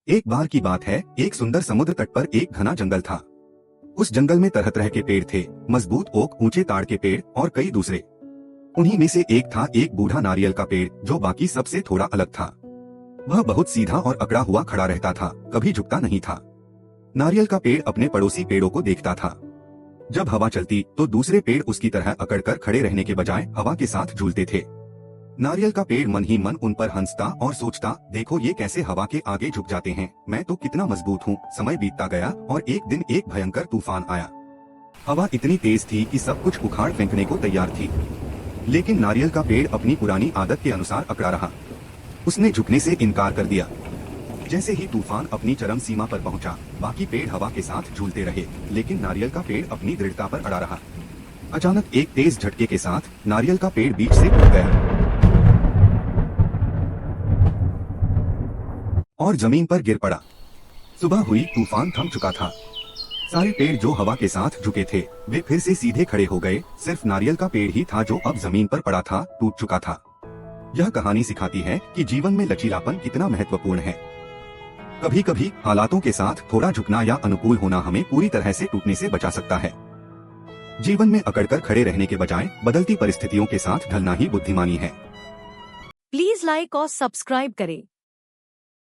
एक बार की बात है, एक सुंदर समुद्र तट पर एक घना जंगल था। उस जंगल में तरह तरह के पेड़ थे, मजबूत ओक, ऊंचे ताड़ के पेड़ और कई दूसरे। उन्हीं में से एक था एक बूढ़ा नारियल का पेड़ जो बाकी सबसे थोड़ा अलग था। वह बहुत सीधा और अकड़ा हुआ खड़ा रहता था, कभी झुकता नहीं था। नारियल का पेड़ अपने पड़ोसी पेड़ों को देखता था। जब हवा चलती तो दूसरे पेड़ उसकी तरह अकड़कर खड़े रहने के बजाय हवा के साथ झूलते थे। नारियल का पेड़ मन ही मन उन पर हंसता और सोचता, देखो ये कैसे हवा के आगे झुक जाते हैं, मैं तो कितना मजबूत हूँ। समय बीतता गया और एक दिन एक भयंकर तूफान आया। हवा इतनी तेज थी कि सब कुछ उखाड़ फेंकने को तैयार थी, लेकिन नारियल का पेड़ अपनी पुरानी आदत के अनुसार अकड़ा रहा। उसने झुकने से इनकार कर दिया। जैसे ही तूफान अपनी चरम सीमा पर पहुंचा, बाकी पेड़ हवा के साथ झूलते रहे, लेकिन नारियल का पेड़ अपनी दृढ़ता पर अड़ा रहा। अचानक एक तेज झटके के साथ नारियल का पेड़ बीच से टूट गया और जमीन पर गिर पड़ा। सुबह हुई, तूफान थम चुका था। सारे पेड़ जो हवा के साथ झुके थे वे फिर से सीधे खड़े हो गए। सिर्फ नारियल का पेड़ ही था जो अब जमीन पर पड़ा था, टूट चुका था। यह कहानी सिखाती है कि जीवन में लचीलापन कितना महत्वपूर्ण है। कभी कभी हालातों के साथ थोड़ा झुकना या अनुकूल होना हमें पूरी तरह से टूटने से बचा सकता है। जीवन में अकड़कर खड़े रहने के बजाय बदलती परिस्थितियों के साथ ढलना ही बुद्धिमानी है। प्लीज लाइक और सब्सक्राइब करें।